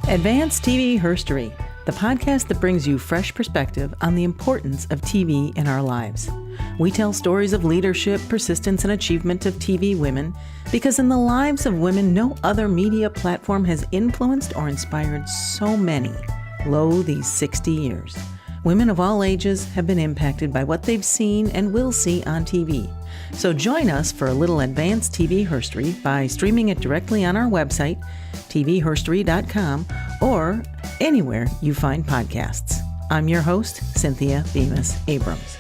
Advanced TV Herstory, the podcast that brings you fresh perspective on the importance of TV in our lives. We tell stories of leadership, persistence, and achievement of TV women because in the lives of women, no other media platform has influenced or inspired so many. Lo, these 60 years. Women of all ages have been impacted by what they've seen and will see on TV. So join us for a little advanced TV herstory by streaming it directly on our website, tvherstory.com, or anywhere you find podcasts. I'm your host, Cynthia Bemis Abrams.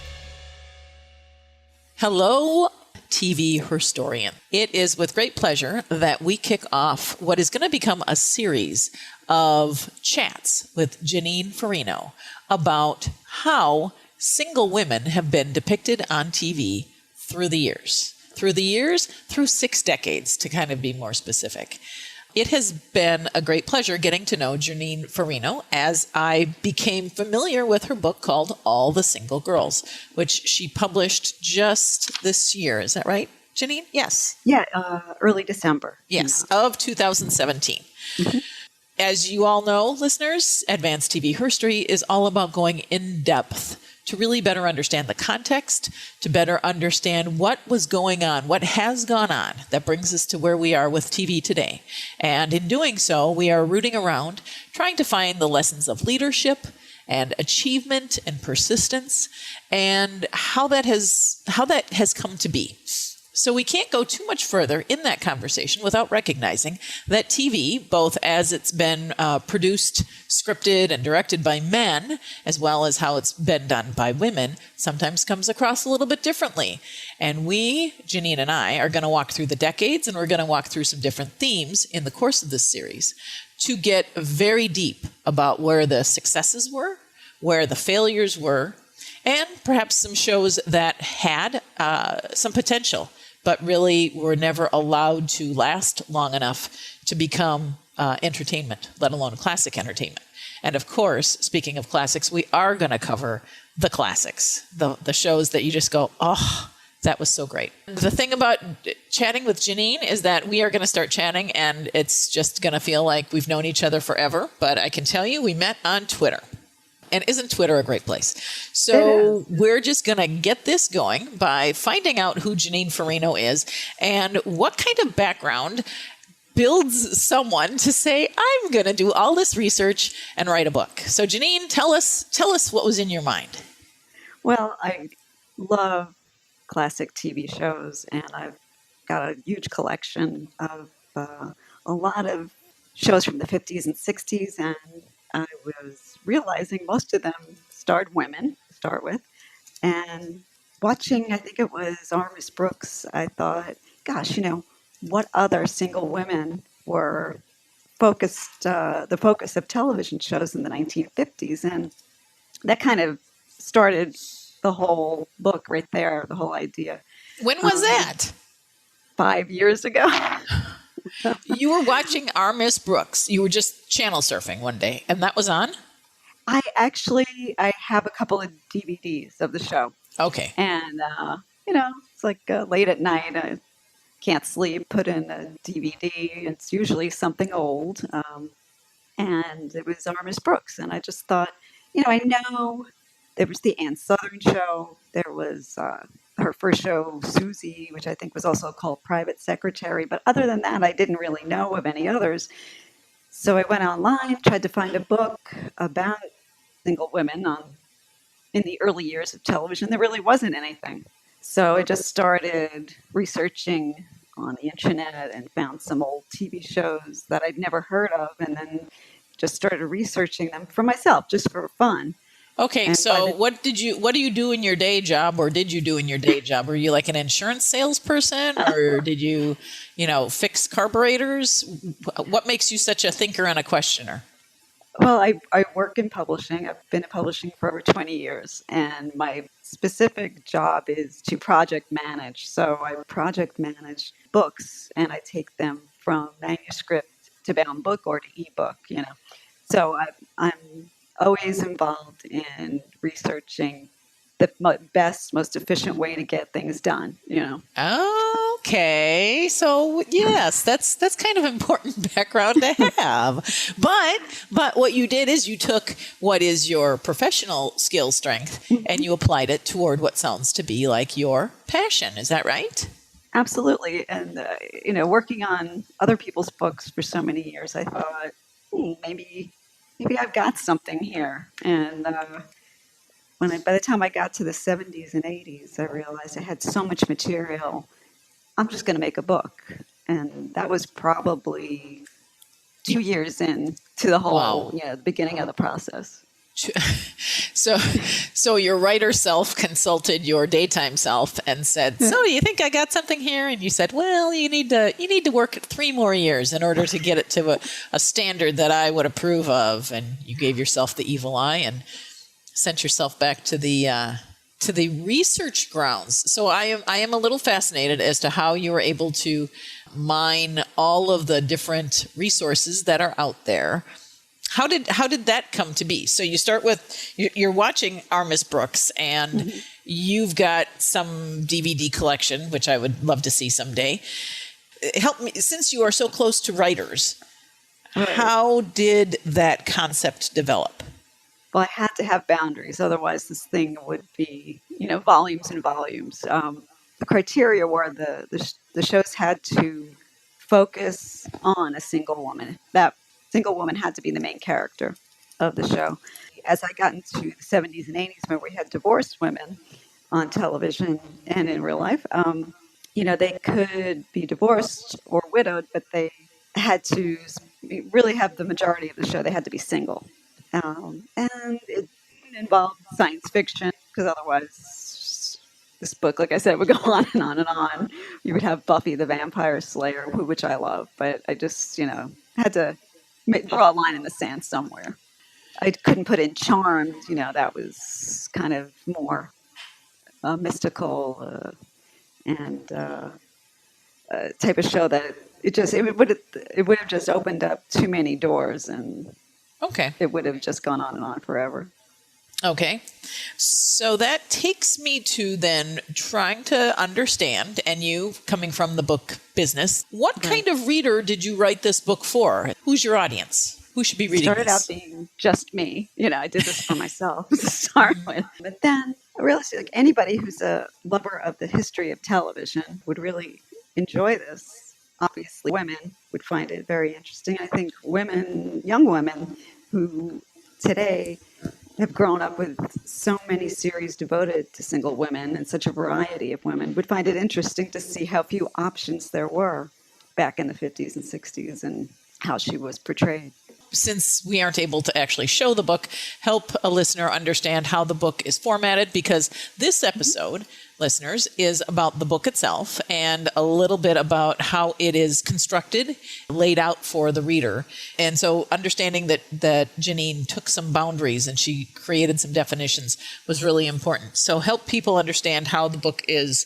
Hello, TV Herstorian. It is with great pleasure that we kick off what is going to become a series of chats with Jeanine Furino about how single women have been depicted on TV through the years. Through 6 decades, to kind of be more specific. It has been a great pleasure getting to know Jeanine Furino as I became familiar with her book called All the Single Girls, which she published just this year. Is that right, Jeanine? Yes. Yeah, early December. Yes, of 2017. Mm-hmm. As you all know, listeners, Advanced TV Herstory is all about going in depth to really better understand the context, to better understand what was going on, what has gone on that brings us to where we are with TV today. And in doing so, we are rooting around, trying to find the lessons of leadership and achievement and persistence and how that has come to be. So we can't go too much further in that conversation without recognizing that TV, both as it's been produced, scripted, and directed by men, as well as how it's been done by women, sometimes comes across a little bit differently. And we, Jeanine and I, are going to walk through the decades, and we're going to walk through some different themes in the course of this series to get very deep about where the successes were, where the failures were, and perhaps some shows that had some potential, but really were never allowed to last long enough to become entertainment, let alone classic entertainment. And of course, speaking of classics, we are going to cover the classics, the shows that you just go, oh, that was so great. The thing about chatting with Jeanine is that we are going to start chatting and it's just going to feel like we've known each other forever. But I can tell you, we met on Twitter. And isn't Twitter a great place? So we're just going to get this going by finding out who Jeanine Furino is and what kind of background builds someone to say, I'm going to do all this research and write a book. So Jeanine, tell us what was in your mind. Well, I love classic TV shows, and I've got a huge collection of a lot of shows from the 50s and 60s, and I was realizing most of them starred women to start with. And watching, I think it was Armis Brooks, I thought, gosh, what other single women were the focus of television shows in the 1950s? And that kind of started the whole book right there, the whole idea. When was that? 5 years ago. You were watching Armis Brooks. You were just channel surfing one day, and that was on? I have a couple of DVDs of the show. Okay. And, it's like late at night, I can't sleep, put in a DVD. It's usually something old. And it was Armis Brooks. And I just thought, I know there was the Ann Southern show. There was her first show, Susie, which I think was also called Private Secretary. But other than that, I didn't really know of any others. So I went online, tried to find a book about single women in the early years of television. There really wasn't anything. So I just started researching on the internet and found some old TV shows that I'd never heard of, and then just started researching them for myself, just for fun. Okay, and so what do you do in your day job, or did you do in your day job? Were you like an insurance salesperson, or did you, fix carburetors? What makes you such a thinker and a questioner? Well, I work in publishing. I've been in publishing for over 20 years, and my specific job is to project manage. So I project manage books, and I take them from manuscript to bound book or to ebook, So I'm always involved in researching the best, most efficient way to get things done, Oh, Okay, so yes, that's kind of important background to have. But what you did is you took what is your professional skill strength and you applied it toward what sounds to be like your passion. Is that right? Absolutely. And, working on other people's books for so many years, I thought, maybe I've got something here. And by the time I got to the 70s and 80s, I realized I had so much material. I'm just going to make a book. And that was probably 2 years in to the whole, Wow. the beginning of the process. So your writer self consulted your daytime self and said, "So do you think I got something here?" And you said, "Well, you need to work 3 more years in order to get it to a standard that I would approve of." And you gave yourself the evil eye and sent yourself back to the research grounds. So I am a little fascinated as to how you were able to mine all of the different resources that are out there. How did that come to be? So you start with, you're watching Armis Brooks, and you've got some DVD collection, which I would love to see someday. Help me, since you are so close to writers, how did that concept develop? Well, I had to have boundaries. Otherwise, this thing would be, volumes and volumes. The criteria were the shows had to focus on a single woman. That single woman had to be the main character of the show. As I got into the 70s and 80s, when we had divorced women on television and in real life, they could be divorced or widowed, but they had to really have the majority of the show. They had to be single. And it involved science fiction, because otherwise this book, like I said, would go on and on and on. You would have Buffy the Vampire Slayer, which I love, but I just, had to draw a line in the sand somewhere. I couldn't put in Charmed, that was kind of more mystical and type of show that it would have just opened up too many doors, and Okay. it would have just gone on and on forever. Okay. So that takes me to then trying to understand, and you coming from the book business, what kind of reader did you write this book for? Who's your audience? Who should be reading Started this? out being just me. I did this for myself to start with. But then I realized anybody who's a lover of the history of television would really enjoy this. Obviously, women would find it very interesting. I think young women who today have grown up with so many series devoted to single women and such a variety of women would find it interesting to see how few options there were back in the 50s and 60s and how she was portrayed. Since we aren't able to actually show the book, help a listener understand how the book is formatted, because this episode, listeners, is about the book itself and a little bit about how it is constructed, laid out for the reader. And so understanding that Jeanine took some boundaries and she created some definitions was really important. So help people understand how the book is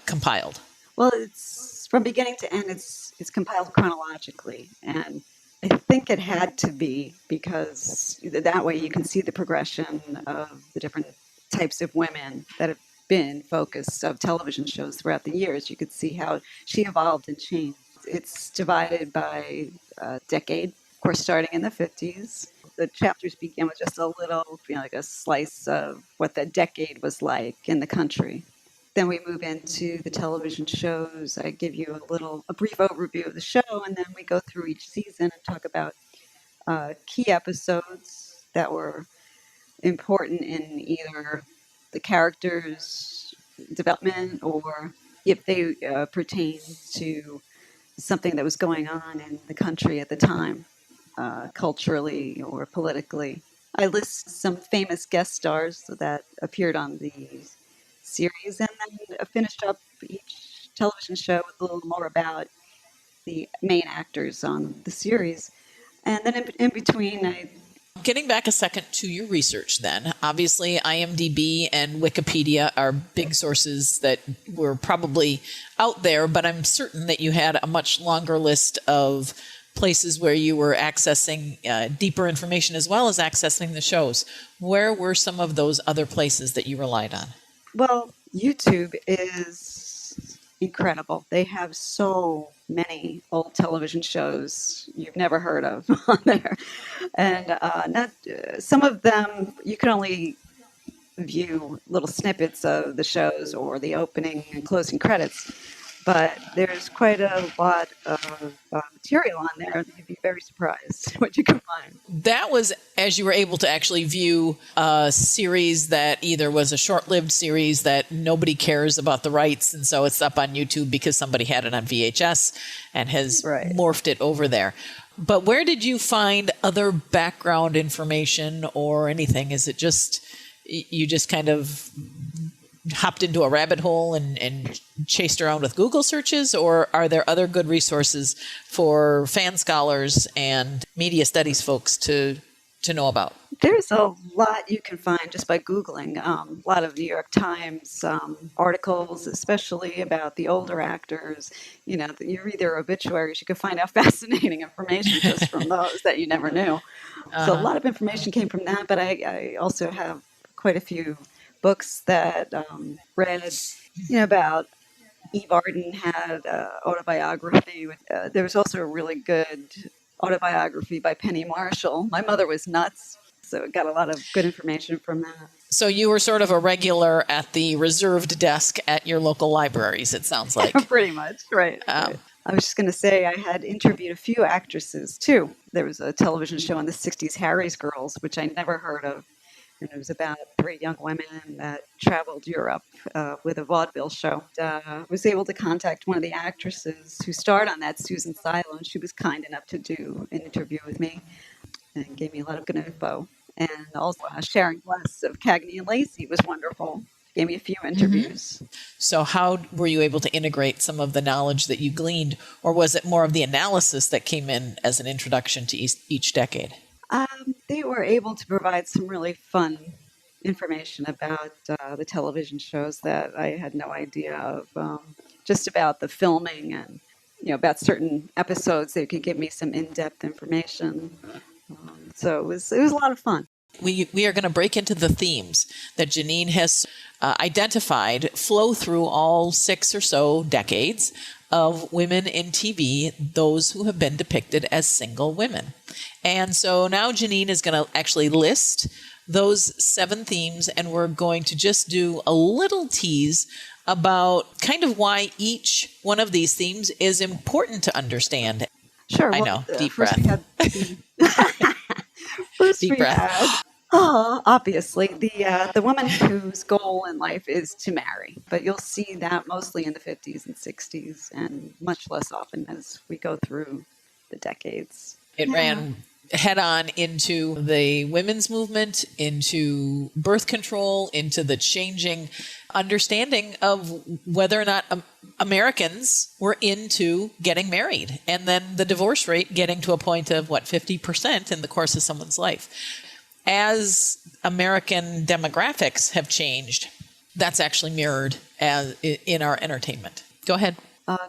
compiled. Well, it's from beginning to end, it's compiled chronologically, and I think it had to be, because that way you can see the progression of the different types of women that have been focus of television shows throughout the years. You could see how she evolved and changed. It's divided by decade, of course, starting in the 50s. The chapters begin with just a little, like a slice of what the decade was like in the country. Then we move into the television shows. I give you a brief overview of the show, and then we go through each season and talk about key episodes that were important in either the characters' development or if they pertain to something that was going on in the country at the time, culturally or politically. I list some famous guest stars that appeared on the series, and then finished up each television show with a little more about the main actors on the series. And then in between, Getting back a second to your research then, obviously IMDb and Wikipedia are big sources that were probably out there, but I'm certain that you had a much longer list of places where you were accessing deeper information as well as accessing the shows. Where were some of those other places that you relied on? Well, YouTube is incredible. They have so many old television shows you've never heard of on there. And some of them you can only view little snippets of the shows or the opening and closing credits. But there's quite a lot of material on there. You'd be very surprised what you can find. That was as you were able to actually view a series that either was a short-lived series that nobody cares about the rights, and so it's up on YouTube because somebody had it on VHS and has morphed it over there. But where did you find other background information or anything? Is it just you just kind of hopped into a rabbit hole and chased around with Google searches, or are there other good resources for fan scholars and media studies folks to know about? There's a lot you can find just by Googling. A lot of New York Times articles, especially about the older actors. You know, you read their obituaries, you can find out fascinating information just from those that you never knew. So a lot of information came from that, but I also have quite a few books that read, about Eve Arden had autobiography. There was also a really good autobiography by Penny Marshall. My mother was nuts, so got a lot of good information from that. So you were sort of a regular at the reserved desk at your local libraries, it sounds like. Pretty much, right. Right. I was just going to say I had interviewed a few actresses, too. There was a television show in the 60s, Harry's Girls, which I never heard of. And it was about 3 young women that traveled Europe with a vaudeville show. I was able to contact one of the actresses who starred on that, Susan Silo, and she was kind enough to do an interview with me and gave me a lot of good info. And also Sharon Bless of Cagney and Lacey was wonderful. Gave me a few interviews. Mm-hmm. So how were you able to integrate some of the knowledge that you gleaned, or was it more of the analysis that came in as an introduction to each decade? They were able to provide some really fun information about the television shows that I had no idea of, just about the filming and, about certain episodes. They could give me some in-depth information. So it was a lot of fun. We are going to break into the themes that Jeanine has identified flow through all 6 or so decades of women in TV, those who have been depicted as single women. And so now Jeanine is going to actually list those 7 themes, and we're going to just do a little tease about kind of why each one of these themes is important to understand. Sure. I know. Deep breath. First Deep we breath. had, obviously, the woman whose goal in life is to marry. But you'll see that mostly in the 50s and 60s, and much less often as we go through the decades. It ran head on into the women's movement, into birth control, into the changing understanding of whether or not Americans were into getting married, and then the divorce rate getting to a point of 50% in the course of someone's life. As American demographics have changed, that's actually mirrored in our entertainment. Go ahead.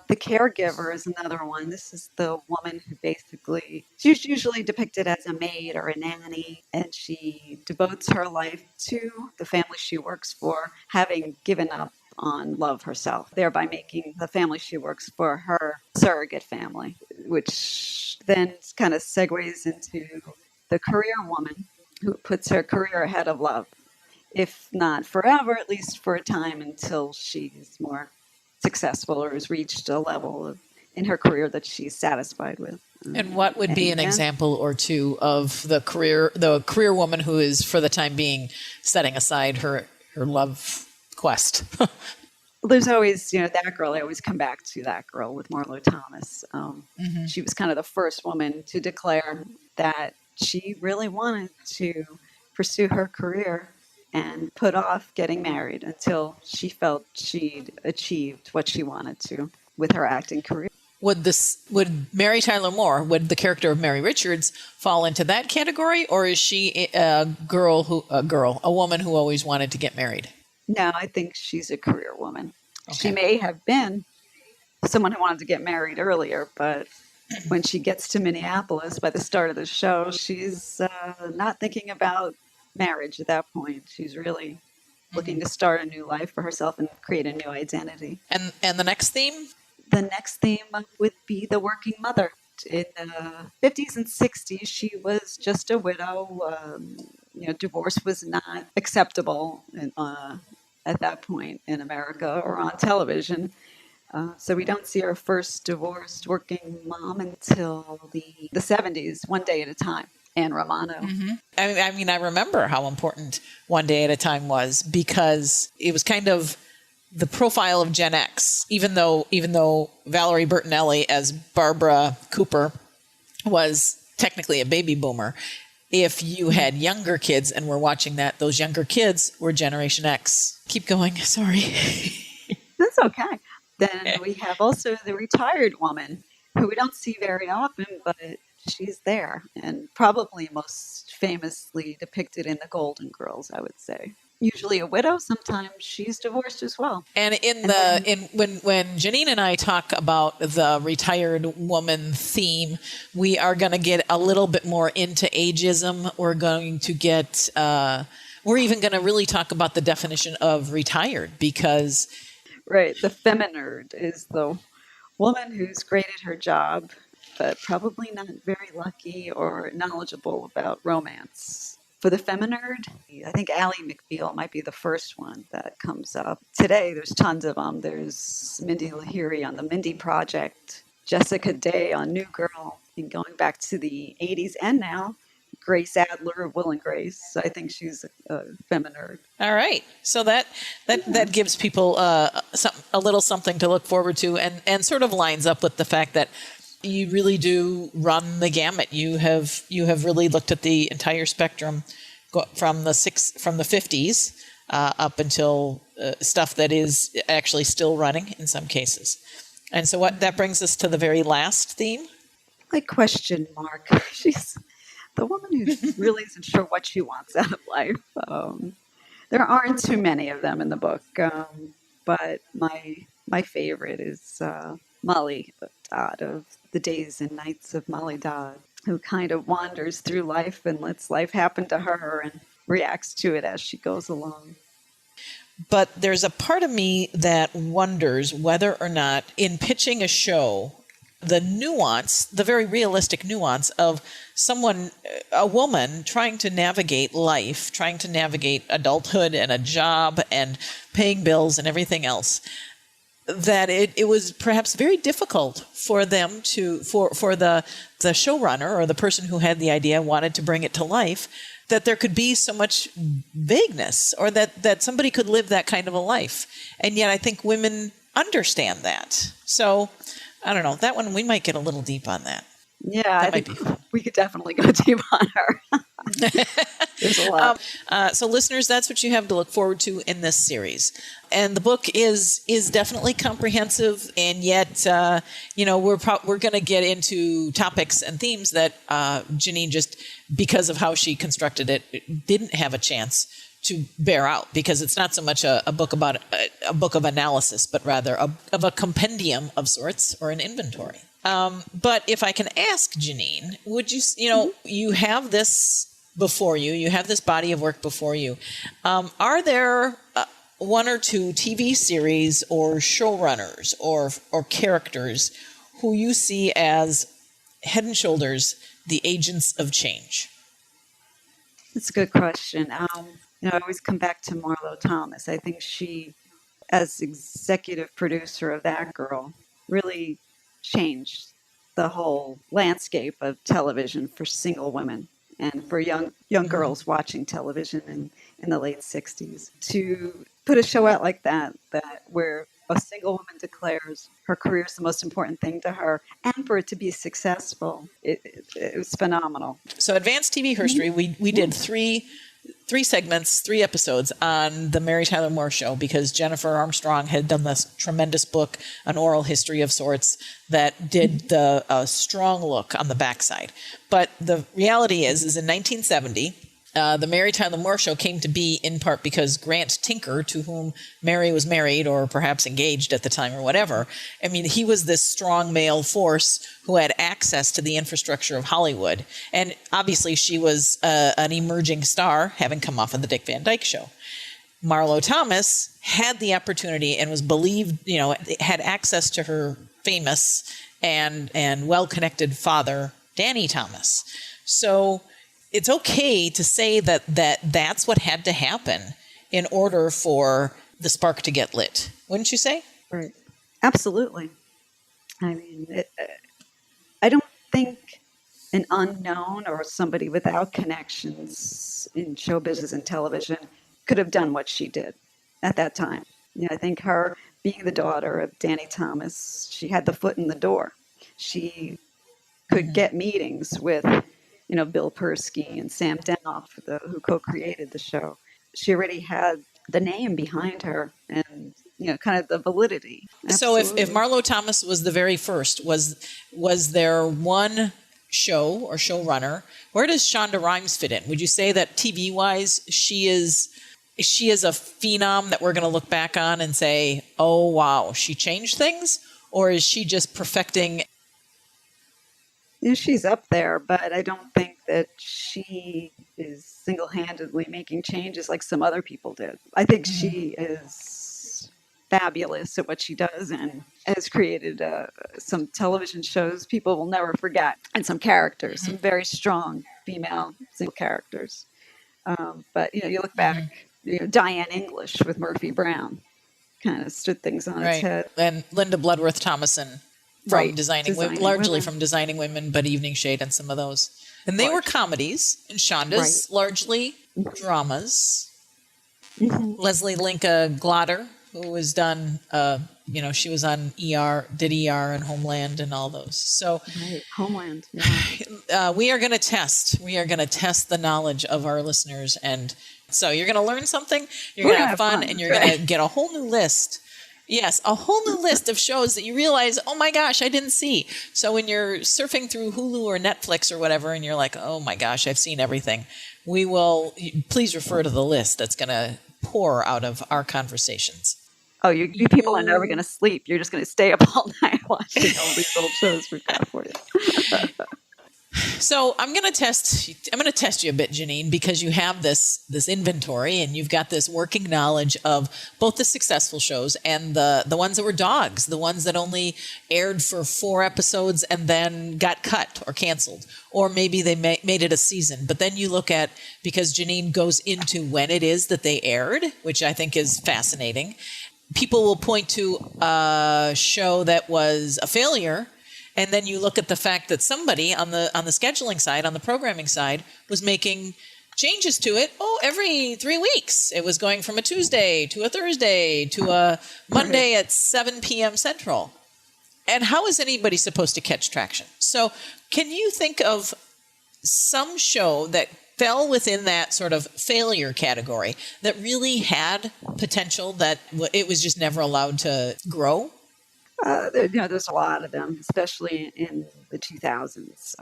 The caregiver is another one. This is the woman who she's usually depicted as a maid or a nanny, and she devotes her life to the family she works for, having given up on love herself, thereby making the family she works for her surrogate family, which then kind of segues into the career woman who puts her career ahead of love, if not forever, at least for a time until she's more successful or has reached a level in her career that she's satisfied with. And what would be an example or two of the career woman who is, for the time being, setting aside her love quest? There's always, that girl. I always come back to that girl with Marlo Thomas. She was kind of the first woman to declare that she really wanted to pursue her career and put off getting married until she felt she'd achieved what she wanted to with her acting career. Would Mary Tyler Moore, would the character of Mary Richards fall into that category, or is she a woman who always wanted to get married? No, I think she's a career woman. Okay. She may have been someone who wanted to get married earlier, but when she gets to Minneapolis by the start of the show, she's not thinking about marriage at that point. She's really looking to start a new life for herself and create a new identity. And the next theme? The next theme would be the working mother. In the 50s and 60s, she was just a widow. Divorce was not acceptable at that point in America or on television. So we don't see our first divorced working mom until the 70s, One Day at a Time, Anne Romano. Mm-hmm. I mean, I remember how important One Day at a Time was, because it was kind of the profile of Gen X, even though Valerie Bertinelli as Barbara Cooper was technically a baby boomer. If you had younger kids and were watching that, those younger kids were Generation X. Keep going. Sorry. That's okay. Then we have also the retired woman, who we don't see very often, but she's there, and probably most famously depicted in the Golden Girls, I would say. Usually a widow, sometimes she's divorced as well. And when Jeanine and I talk about the retired woman theme, we are going to get a little bit more into ageism. We're going to get we're even going to really talk about the definition of retired, because right, the feminerd is the woman who's great at her job, but probably not very lucky or knowledgeable about romance. For the feminerd, I think Ally McBeal might be the first one that comes up. Today, there's tons of them. There's Mindy Lahiri on the Mindy Project, Jessica Day on New Girl, and going back to the 80s and now, Grace Adler of Will and Grace. I think she's a feminerd. All right. So that gives people a little something to look forward to, and sort of lines up with the fact that you really do run the gamut. You have really looked at the entire spectrum, from the 50s up until stuff that is actually still running in some cases. And so that brings us to the very last theme. Like question mark. She's the woman who really isn't sure what she wants out of life. There aren't too many of them in the book, but my favorite is Molly Dodd of The Days and Nights of Molly Dodd, who kind of wanders through life and lets life happen to her and reacts to it as she goes along. But there's a part of me that wonders whether or not, in pitching a show, the nuance, the very realistic nuance of a woman trying to navigate life, trying to navigate adulthood and a job and paying bills and everything else, that it was perhaps very difficult for them for the showrunner or the person who had the idea wanted to bring it to life, that there could be so much vagueness, or that somebody could live that kind of a life. And yet I think women understand that. So I don't know, that one, we might get a little deep on that. Yeah, I think we could definitely go deep on her. There's a lot. So listeners, that's what you have to look forward to in this series. And the book is definitely comprehensive, and yet, we're going to get into topics and themes that Jeanine, just because of how she constructed it, didn't have a chance to bear out, because it's not so much a book about a book of analysis, but rather of a compendium of sorts, or an inventory. But if I can ask Jeanine, would you, you have this before you, you have this body of work before you. Are there one or two TV series or showrunners or characters who you see as head and shoulders the agents of change? That's a good question. I always come back to Marlo Thomas. I think she, as executive producer of That Girl, really changed the whole landscape of television for single women and for young girls watching television in the late 60s. To put a show out like that where a single woman declares her career is the most important thing to her, and for it to be successful, it was phenomenal. So Advanced TV History, we did three segments, 3 episodes on the Mary Tyler Moore Show, because Jennifer Armstrong had done this tremendous book, an oral history of sorts, that did the strong look on the backside. But the reality is in 1970, the Mary Tyler Moore Show came to be in part because Grant Tinker, to whom Mary was married or perhaps engaged at the time or whatever, I mean, he was this strong male force who had access to the infrastructure of Hollywood. And obviously she was an emerging star, having come off of the Dick Van Dyke Show. Marlo Thomas had the opportunity and was believed, had access to her famous and well-connected father, Danny Thomas. So it's okay to say that's what had to happen in order for the spark to get lit. Wouldn't you say? Right. Absolutely. I mean, I don't think an unknown or somebody without connections in show business and television could have done what she did at that time. I think her being the daughter of Danny Thomas, she had the foot in the door. She could get meetings with, Bill Persky and Sam Denoff, who co-created the show. She already had the name behind her and, kind of the validity. Absolutely. So if Marlo Thomas was the very first, was there one show or showrunner? Where does Shonda Rhimes fit in? Would you say that TV-wise, she is a phenom that we're going to look back on and say, oh, wow, she changed things? Or is she just perfecting? She's up there, but I don't think that she is single-handedly making changes like some other people did. I think she is fabulous at what she does and has created some television shows people will never forget, and some characters, some very strong female single characters. But, you look back, Diane English with Murphy Brown kind of stood things on its head. And Linda Bloodworth Thomason from Designing Women, largely Women. from Designing Women, but Evening Shade and some of those. And they were comedies, and Shonda's largely dramas. Mm-hmm. Leslie Linka Glotter, who has done, she was on ER, did ER and Homeland and all those. So Homeland. we are going to test the knowledge of our listeners. And so you're going to learn something, you're going to have fun, and you're going to get a whole new list. Yes, a whole new list of shows that you realize, oh my gosh, I didn't see. So when you're surfing through Hulu or Netflix or whatever, and you're like, oh my gosh, I've seen everything, please refer to the list that's going to pour out of our conversations. Oh, you people are never going to sleep. You're just going to stay up all night watching all these old shows we've got for you. So I'm going to test you a bit, Jeanine, because you have this inventory and you've got this working knowledge of both the successful shows and the ones that were dogs, the ones that only aired for 4 episodes and then got cut or canceled, or maybe they made it a season. But then you look at, because Jeanine goes into when it is that they aired, which I think is fascinating. People will point to a show that was a failure, and then you look at the fact that somebody on the scheduling side, on the programming side, was making changes to it. Every 3 weeks, it was going from a Tuesday to a Thursday to a Monday at 7 p.m. Central. And how is anybody supposed to catch traction? So, can you think of some show that fell within that sort of failure category that really had potential that it was just never allowed to grow? There's a lot of them, especially in the 2000s.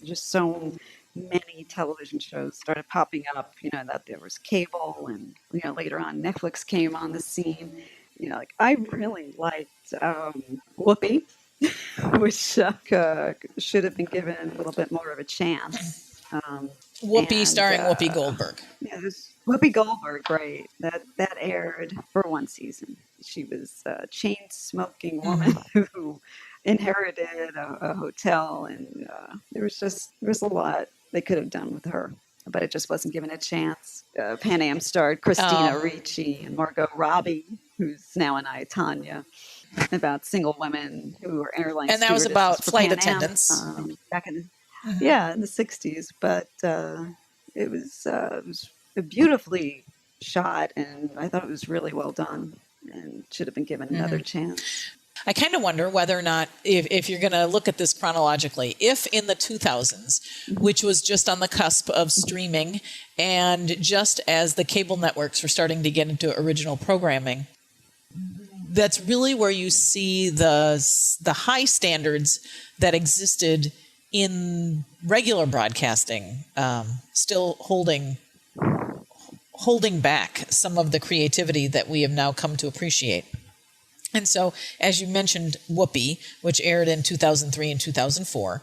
Just so many television shows started popping up, that there was cable, and, later on Netflix came on the scene. I really liked Whoopi, which should have been given a little bit more of a chance. Whoopi starring Whoopi Goldberg. Yeah, there's Whoopi Goldberg, right? That aired for 1 season. She was a chain-smoking woman who inherited a hotel, and there was a lot they could have done with her, but it just wasn't given a chance. Pan Am starred Christina Ricci and Margot Robbie, who's now in I, Tonya, about single women who were airline and that was about flight Pan attendants back in the 60s. But it was a beautifully shot, and I thought it was really well done and should have been given another chance. I kind of wonder whether or not, if you're going to look at this chronologically, if in the 2000s, which was just on the cusp of streaming, and just as the cable networks were starting to get into original programming, that's really where you see the high standards that existed in regular broadcasting, still holding back some of the creativity that we have now come to appreciate. And so, as you mentioned, Whoopi, which aired in 2003 and 2004,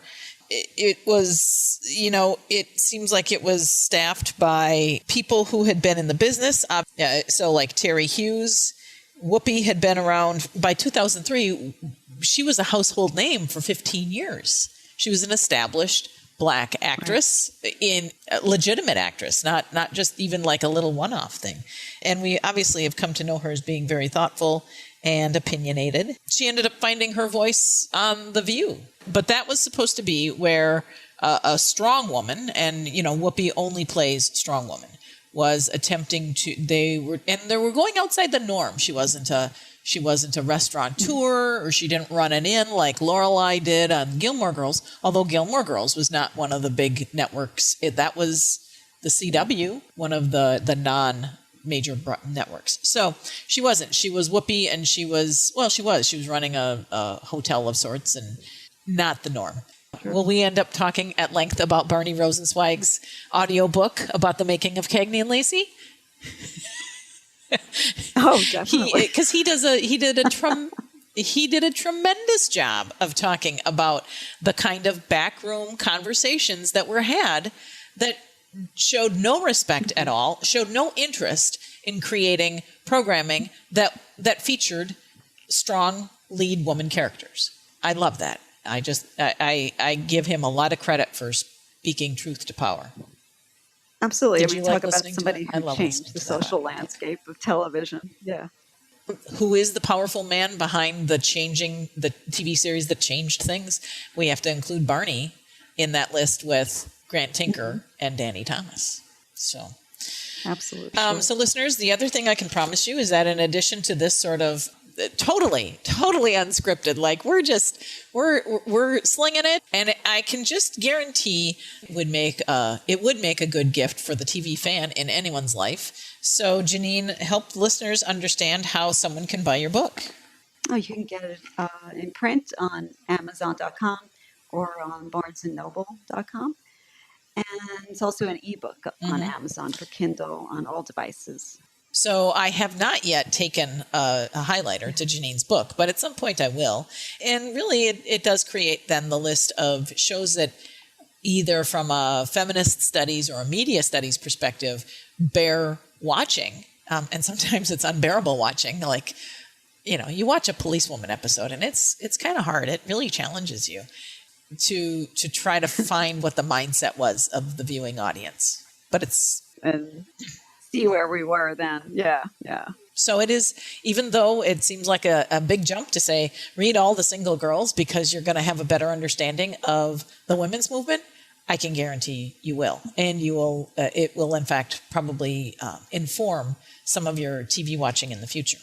it was, it seems like it was staffed by people who had been in the business. So like Terry Hughes, Whoopi had been around by 2003. She was a household name for 15 years. She was an established Black actress, in a legitimate actress, not just even like a little one-off thing. And we obviously have come to know her as being very thoughtful and opinionated. She ended up finding her voice on The View. But that was supposed to be where a strong woman, and Whoopi only plays strong woman, was attempting to. They were going outside the norm. She wasn't a restaurateur, or she didn't run an inn like Lorelai did on Gilmore Girls. Although Gilmore Girls was not one of the big networks. That was the CW, one of the non-major networks. So she wasn't. She was Whoopi, and she was running a hotel of sorts, and not the norm. Will we end up talking at length about Barney Rosenzweig's audiobook about the making of Cagney and Lacey? Oh, definitely. Because he did a tremendous job of talking about the kind of backroom conversations that were had that showed no respect at all, showed no interest in creating programming that featured strong lead woman characters. I love that. I give him a lot of credit for speaking truth to power. Absolutely. Did you like talk about listening to somebody that? who changed the social landscape of television. Yeah. Who is the powerful man behind the TV series that changed things? We have to include Barney in that list with Grant Tinker and Danny Thomas. So, absolutely. So listeners, the other thing I can promise you is that in addition to this sort of totally unscripted, like we're slinging it, and I can just guarantee it would make a good gift for the TV fan in anyone's life. So Jeanine, help listeners understand how someone can buy your book. Oh, you can get it in print on Amazon.com or on BarnesandNoble.com. And it's also an ebook on Amazon for Kindle on all devices. So I have not yet taken a highlighter to Jeanine's book, but at some point I will. And really, it does create then the list of shows that either from a feminist studies or a media studies perspective bear watching. And sometimes it's unbearable watching. Like, you watch a policewoman episode and it's kind of hard. It really challenges you to try to find what the mindset was of the viewing audience. But it's... And see where we were then. Yeah. So it is, even though it seems like a big jump to say, read all the single girls because you're going to have a better understanding of the women's movement, I can guarantee you will. And it will in fact probably inform some of your TV watching in the future.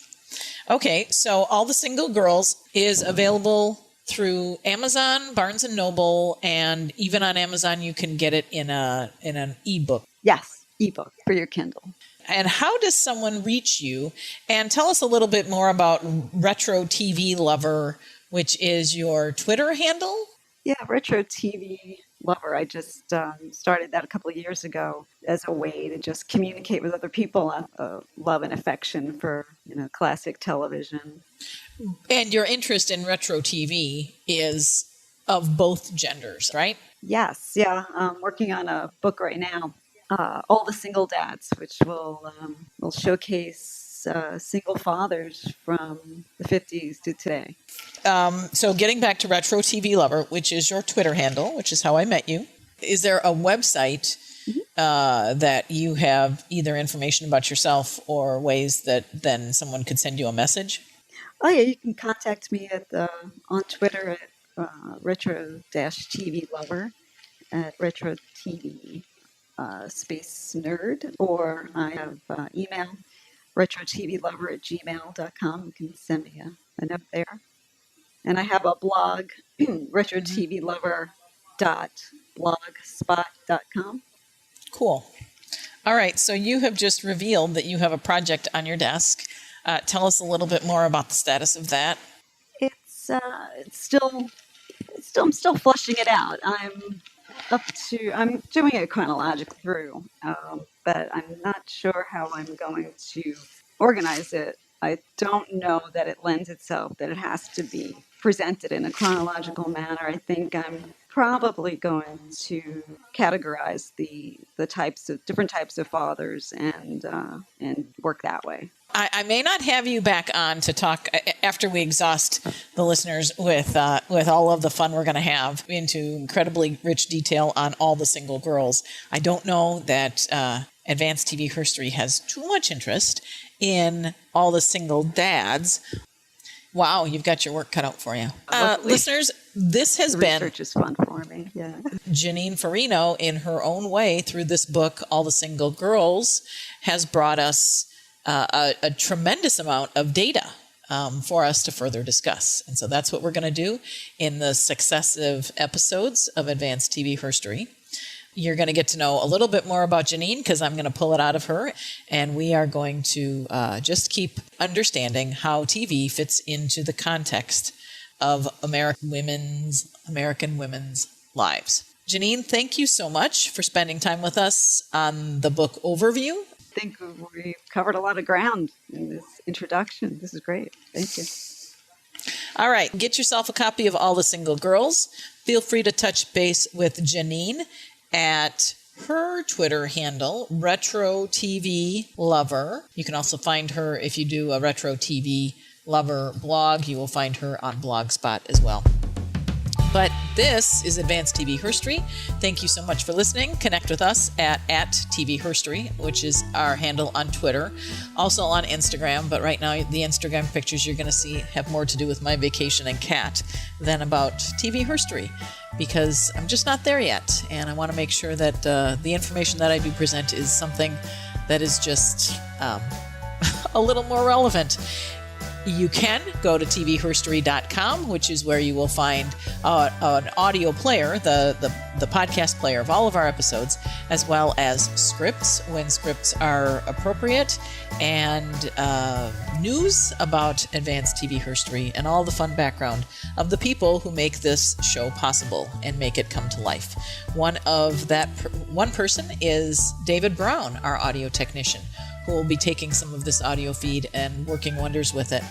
Okay, so All the Single Girls is available through Amazon, Barnes and Noble, and even on Amazon you can get it in an ebook. Yes. Ebook for your Kindle. And how does someone reach you? And tell us a little bit more about Retro TV Lover, which is your Twitter handle. Yeah, Retro TV Lover. I just started that a couple of years ago as a way to just communicate with other people on love and affection for classic television. And your interest in retro TV is of both genders, right? Yes. Yeah. I'm working on a book right now. All the Single Dads, which will showcase single fathers from the 50s to today. So getting back to Retro TV Lover, which is your Twitter handle, which is how I met you, is there a website that you have either information about yourself or ways that then someone could send you a message? Oh, yeah, you can contact me on Twitter at Retro-TV Lover at Retro TV. Space nerd, or I have email retrotvlover@gmail.com. You can send me a note there. And I have a blog, retrotvlover.blogspot.com. Cool. All right. So you have just revealed that you have a project on your desk. Tell us a little bit more about the status of that. I'm still fleshing it out. I'm doing it chronologically through, but I'm not sure how I'm going to organize it. I don't know that it lends itself, that it has to be presented in a chronological manner. I think I'm probably going to categorize the different types of fathers and work that way. I may not have you back on to talk after we exhaust the listeners with all of the fun we're going to have into incredibly rich detail on all the single girls. I don't know that Advanced TV Herstory has too much interest in all the single dads. Wow, you've got your work cut out for you. Listeners, this has been... Research is fun for me, yeah. Jeanine Furino, in her own way, through this book, All the Single Girls, has brought us a tremendous amount of data for us to further discuss. And so that's what we're going to do in the successive episodes of Advanced TV Herstory. You're going to get to know a little bit more about Jeanine because I'm going to pull it out of her. And we are going to just keep understanding how TV fits into the context of American women's lives. Jeanine, thank you so much for spending time with us on the book overview. I think we've covered a lot of ground in this introduction. This is great. Thank you. All right. Get yourself a copy of All the Single Girls. Feel free to touch base with Jeanine at her Twitter handle, Retro TV Lover. You can also find her if you do a Retro TV Lover blog. You will find her on Blogspot as well. But this is Advanced TV Herstory. Thank you so much for listening. Connect with us at TV Herstory, which is our handle on Twitter. Also on Instagram, but right now the Instagram pictures you're going to see have more to do with my vacation and cat than about TV Herstory, because I'm just not there yet. And I want to make sure that the information that I do present is something that is just a little more relevant. You can go to tvherstory.com, which is where you will find an audio player, the podcast player of all of our episodes, as well as scripts when scripts are appropriate, and news about Advanced TV Herstory and all the fun background of the people who make this show possible and make it come to life. One person is David Brown, our audio technician, who will be taking some of this audio feed and working wonders with it.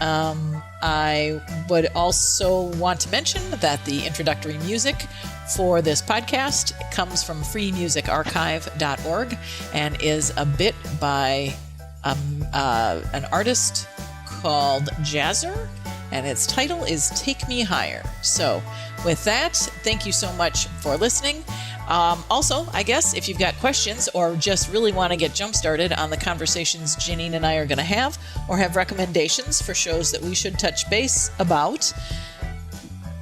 I would also want to mention that the introductory music for this podcast comes from freemusicarchive.org and is a bit by an artist called Jazzer, and its title is Take Me Higher. So with that, thank you so much for listening. Also, I guess if you've got questions or just really want to get jump-started on the conversations Jeanine and I are going to have, or have recommendations for shows that we should touch base about,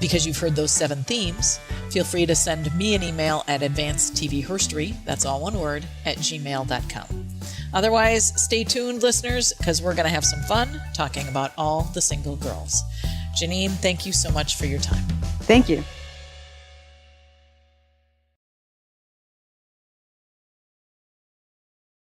because you've heard those 7 themes, feel free to send me an email at advancedtvherstory, that's all one word, @gmail.com. Otherwise, stay tuned, listeners, because we're going to have some fun talking about all the single girls. Jeanine, thank you so much for your time. Thank you.